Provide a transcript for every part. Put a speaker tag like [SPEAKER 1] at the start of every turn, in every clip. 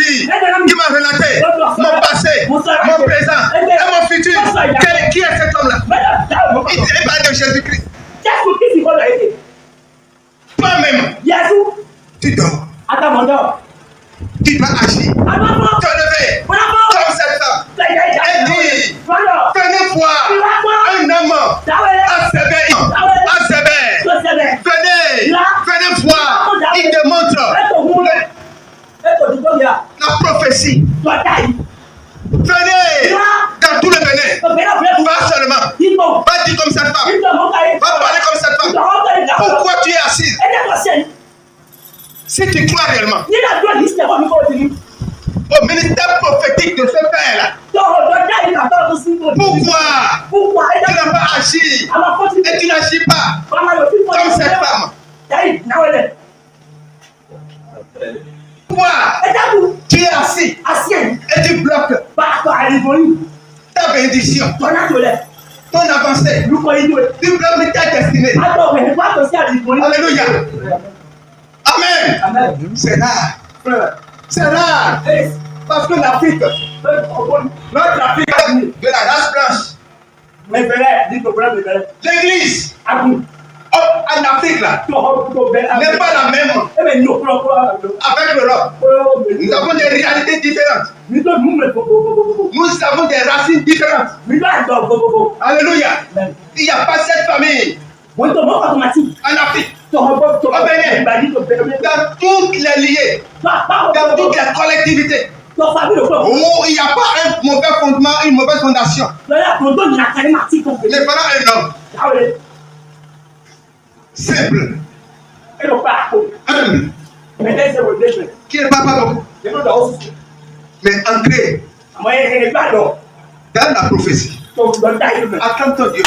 [SPEAKER 1] vie, qui m'a relaté mon passé, mon présent et mon futur. Qui est cet homme-là? Il parle de Jésus-Christ. Toi-même, tu dors. Tu dois agir. Te lever comme cette femme. Elle dit, venez voir un homme à sévère. Venez voir. Il démontre la prophétie. Venez dans tout le Bénin. Va seulement. Va dire comme cette femme. Va parler comme cette femme. Pourquoi tu es assise? Si tu crois réellement au ministère prophétique de ce père-là, pourquoi tu n'as pas agi et tu n'agis pas comme cette femme? Pourquoi tu es assis et tu bloques ta bénédiction, ton avancée, tu bloques ta destinée? Alléluia. Amen. C'est rare. C'est rare. Parce que l'Afrique, notre Afrique de la race blanche, l'église en Afrique là n'est pas la même avec l'Europe. Nous avons des réalités différentes. Nous avons des racines différentes. Alléluia. Il n'y a pas cette famille en Afrique, au Bénin, dans toutes les liées, dans toutes les collectivités, où il n'y a pas un mauvais fondement, une mauvaise fondation. Mais voilà un homme simple, humble, qui ne parle pas beaucoup, mais ancré dans la prophétie. Acclame ton Dieu.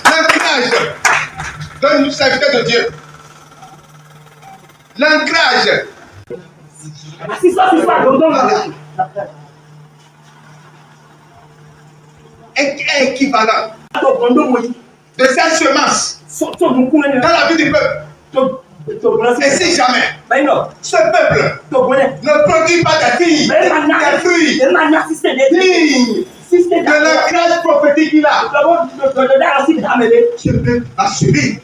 [SPEAKER 1] L'ancrage donne une serviteur de Dieu. L'ancrage. Est équivalent de cette semence dans la vie du peuple. Et si jamais ce peuple ne produit pas des filles, des fruits dignes de l'ancrage prophétique qu'il a, ce peuple va subir.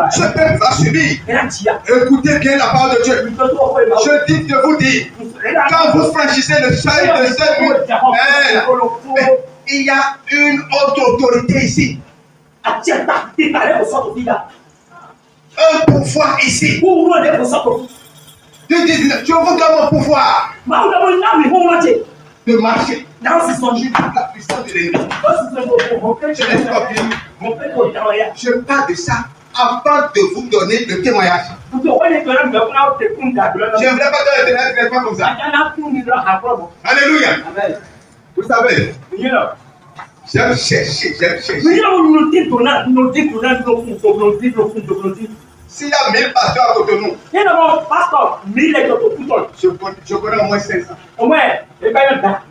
[SPEAKER 1] Ce peuple va subir. Écoutez bien la parole de Dieu. Je dis de vous dire, quand vous franchissez le seuil de cette vie, il y a une autre autorité ici. Un pouvoir ici. Je vous donne mon pouvoir de marcher dans la puissance de l'ennemi. Je parle de ça avant de vous donner le témoignage. Je ne voudrais pas donner le témoignage comme ça. Alléluia. Vous savez, j'aime chercher. S'il y a 1000 pasteurs à côté de nous, je connais au moins 500. Avec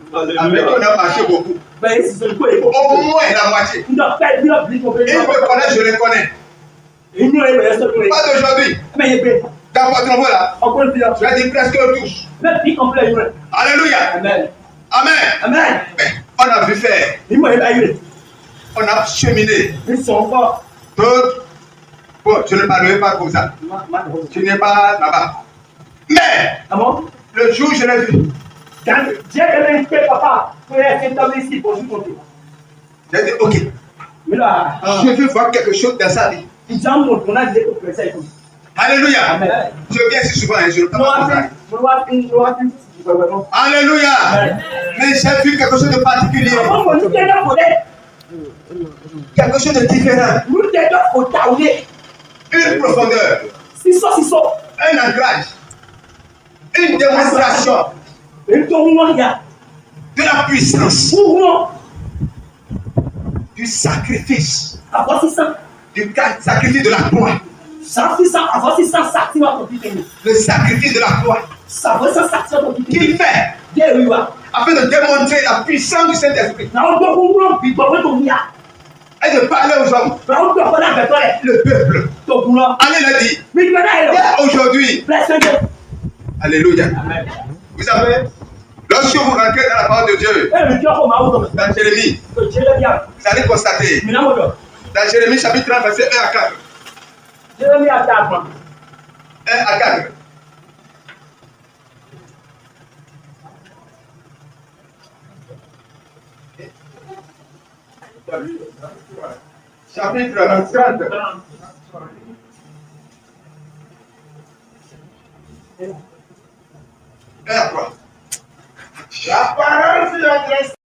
[SPEAKER 1] on a marché beaucoup. Au moins la moitié. Ils me connaissent, je les connais. Pas d'aujourd'hui. Dans votre niveau là, je vais dire presque tous. Alléluia. Amen. On a vu faire. On a cheminé. D'autres. Bon, je ne parlerai pas comme ça. Je n'ai pas là-bas. Mais, le jour où je l'ai vu, j'ai dit, ok. Je veux voir quelque chose dans sa vie. Alléluia. Je viens si souvent, je ne parle pas comme ça. Alléluia. Mais j'ai vu quelque chose de particulier. Quelque chose de différent. Une profondeur, un ancrage, une démonstration de la puissance, du sacrifice, du sacrifice de la croix. Le sacrifice de la croix qu'il fait afin de démontrer la puissance du Saint-Esprit. et de parler aux hommes. Le peuple. Allez l'a dit. Aujourd'hui. Alléluia. Vous savez, lorsque vous rentrez dans la parole de Dieu, dans Jérémie, vous allez constater, dans Jérémie chapitre 30, verset 1 à 4. 1 à 4. Chapitre 30. La parole